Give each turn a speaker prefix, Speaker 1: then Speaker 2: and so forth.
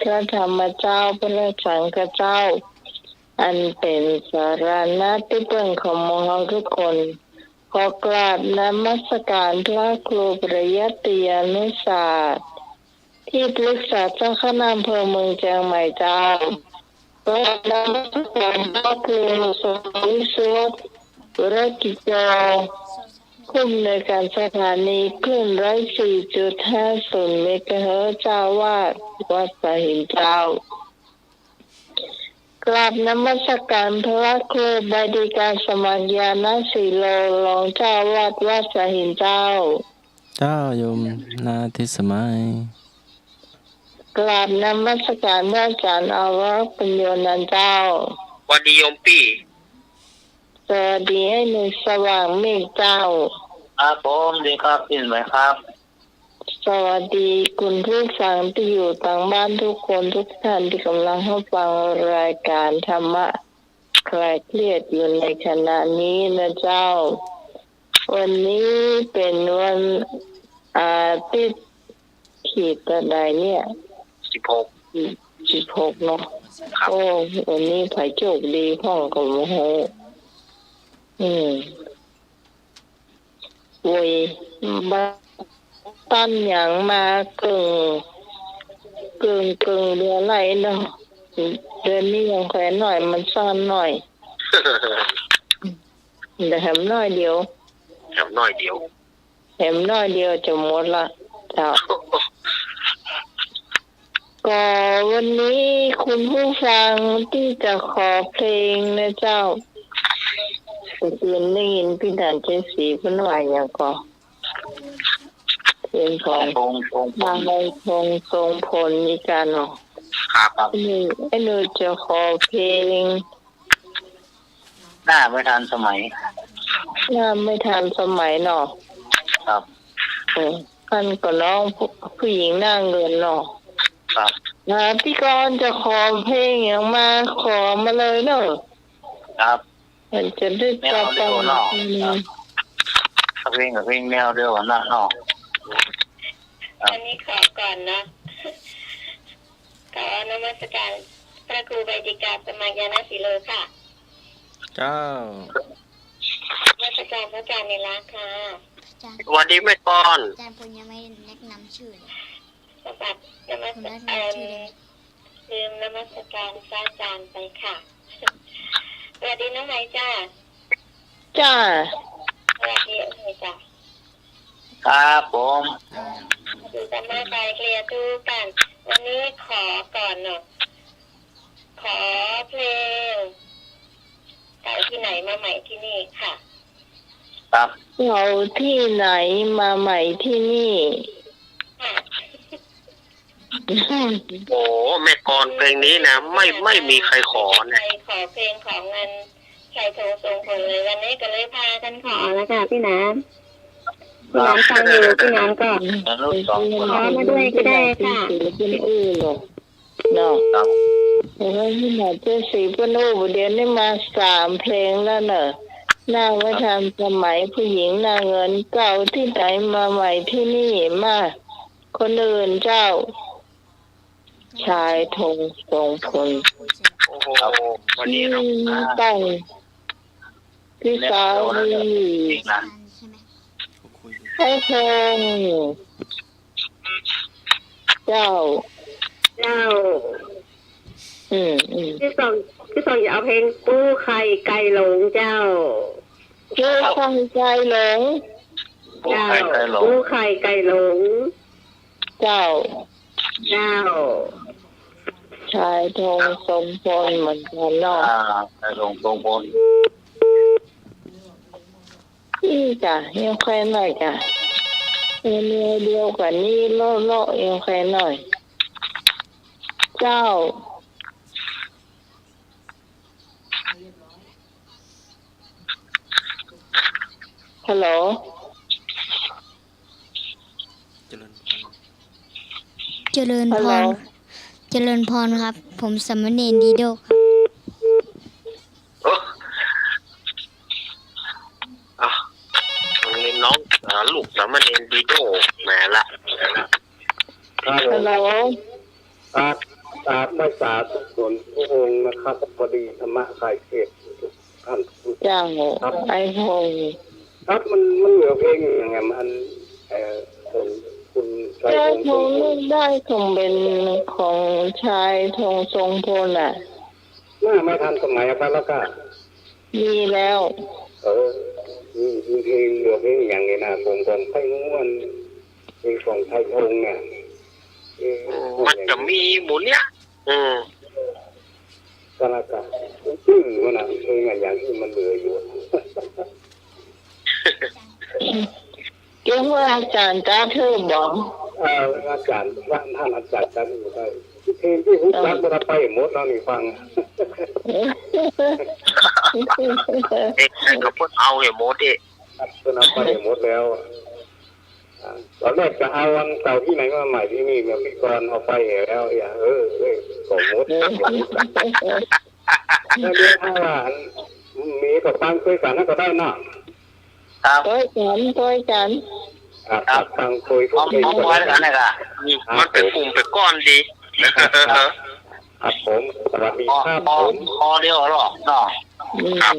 Speaker 1: พระธรรมเจ้าพระสังฆเจ้าอันเป็นสารณะที่พึ่งของเราทุกคนขอกราบนมัสการพระครูประยัติยานุศาสตร์ที่ปรึกษาเจ้าคณะอำเภอเมืองเชียงใหม่เจ้าขอนมัสการพระครูสมวิสุทธิ์ธุรกิจผู้อำนวยการสถานีคลื่น104.50 เมกะเฮิรตซ์เจ้าวาดวัดสะหินเจ้ากราบนมัสการพระครูบดิการสมัครญาณสีโลรองเจ้าวาดวัดสะหินเจ้า
Speaker 2: เจ้าโยมนาทิสมัย
Speaker 1: กราบนมัสการพระอาจารย์อาวรปัญโยนันท์เจ้า
Speaker 3: วันดีโยมปี้
Speaker 1: สวัสดีให้หนุ่มสว่างเมฆเจ้า
Speaker 3: ครับผมดีครับยินไหมครับ
Speaker 1: สวัสดีคุณผู้ฟังที่อยู่ทางบ้านทุกคนทุกท่านที่กำลังรับฟังรายการธรรมะคลายเครียดอยู่ในขณะนี้นะเจ้าวันนี้เป็นวันอาทิตย์ขีดอะไรเนี่ย16เนาะโอ้วันนี้ไผโชคดีพ่องกับโมโหวุยบ้าตั้นอย่างมาเดือนไหลเนาะเดือนนี้ยังแขวนหน่อยมันซ่อนหน่อยแต่แหมน้อยเดียว
Speaker 3: แถมน้อยเดียว
Speaker 1: จะหมดละเจ้าก็วันนี้คุณผู้ฟังที่จะขอเพลงนะเจ้าคืนได้ยินพี่ดันเจสีเพิ่นว่าอย่างก็เพลงของนางทรงพลนี่กันเนาะ
Speaker 3: ครับ
Speaker 1: ไอ้หนูจะขอเพลง
Speaker 3: หน้าไม่ทันสมัย
Speaker 1: เนาะ
Speaker 3: ครับ
Speaker 1: ท่านก็น้องผู้หญิงหน้าเงินเนาะ
Speaker 3: ครับ
Speaker 1: พี่กรณ์จะขอเพลงอย่างมาขอมาเลยเนาะ
Speaker 3: ครับ
Speaker 1: มันจะได้จับกัน
Speaker 3: เพลงแนวเดียวกันนะเนาะ
Speaker 4: อันนี้ขอก่อนนะขอนมัสการพระครูใบดิกาสมัครญาณสีโลค่ะ
Speaker 2: เจ้าน
Speaker 4: มัสการพระอาจารย์ในรักค่ะ
Speaker 3: วันดีแม่กร
Speaker 5: อาจารย์พลยังไม่แนะนำชื่อเลย
Speaker 4: สวัสดีนมัสการลืมนมัสการพระอาจารย์ไปค่ะสวัสดีน้องไหมจ้า
Speaker 1: ส
Speaker 4: วัสดีน้องไหมจ้า
Speaker 3: ครับผม
Speaker 4: ดูจะมาไปเคลียร์ทุกกันวันนี้ขอก่อนเนาะขอเพลงเก่าที่ไหนมาใหม่ที่นี่ค่ะ
Speaker 3: ครับ
Speaker 1: เก่าที่ไหนมาใหม่ที่นี่
Speaker 3: โอ้แม่กรเพลงนี้นะไม่มีใครขอนะ
Speaker 4: ขอเพลงของเงินชายทรงผลเลยวันนี้ก็เลยพากันขอแล้วค่ะพี่น้ำฟังอยู่พี่น้ำก่อนขอมาด้วยก็ได้ค่ะ
Speaker 1: เป็นเนาะ
Speaker 3: ครับ
Speaker 1: แล้วที่ไหนเจ้าสีปนูเดี๋ยวนี้มา3เพลงแล้วเนอะนางวัฒนสมัยผู้หญิงนางเงินเก่าที่ไหนมาใหม่ที่นี่มาคนอื่นเจ้าชายธงทรงพล
Speaker 3: โอ้โหวันนี้เรา
Speaker 1: ตั้งพี่สาวให้เพลงเจ้า
Speaker 4: พี่สองอย่าเอาเพลงปูไข่ไก่หลงเจ้า
Speaker 1: ปูไข่ไก่หลง
Speaker 4: ปูไข่ไก่หลง
Speaker 1: เจ้าชายธงทรงพลเหมือนกันเนาะ
Speaker 3: ชายธงทรงพล
Speaker 1: นี่จ้ะยังแค่หน่อยจ้ะเดียวกว่านี้โลยังแค่หน่อยเจ้าฮัลโหล
Speaker 5: เจริญพรครับผมสามเณรดีโด
Speaker 3: ครับน้องลูกสามเณรดีโดแหมละ
Speaker 1: ฮัลโหล
Speaker 6: ตาไม่ตาทุกส่วนทุกองค์นะครับพอดีธรรมะคลายเครียดท่าน
Speaker 1: เจ้าไอ้พง
Speaker 6: ครับมันเหลือเพลงอย่างไงมันคนคุณชาย
Speaker 1: เจ้า
Speaker 6: พง
Speaker 1: พ
Speaker 6: ศ์
Speaker 1: งนึกได้คงเป็นของชายทงทรงพลอ่ะ
Speaker 6: น่าไม่ทันสมัยไปแล้วก็
Speaker 1: มีแล้ว
Speaker 6: มีเพลงเหลือเพลงอย่างไงนะของไทยง้วนเพลงของไทยพงเนี่ย
Speaker 3: มันจะมีหมุนเนี้ย
Speaker 6: ก็แล้วก็ชื่อมันนะเพลงอย่างที่มันเหลืออยู่
Speaker 1: เกี่ยวว่าอาจารย์จ้าเธอบอก
Speaker 6: อาจารย์ท่านอาจารย์จำอยู่ได้เพลงที่ฮุบรักมาไปหมดแล้วนี่ฟัง
Speaker 3: เด็กก็พูดเอาเหโมดดิ
Speaker 6: ก็นับไปหมดแล้วตอนแรกจะเอาวันเก่าที่ไหนมาใหม่ที่นี่เมื่อพี่กรเอาไปแล้วอย่าก็หมดแล้วเดี๋ยวถ้าว่ามีกับฟังคุยกันก็ได้นะครับ
Speaker 1: ต้อยกัน
Speaker 6: ฟังคุยทุกทีก็ได้นะ
Speaker 3: มันเป็นกลุ่มเป็นก้อนดี
Speaker 6: ครับผมสวัสดีครับผม
Speaker 3: คอเดียวหรอเนาะ
Speaker 1: ครับ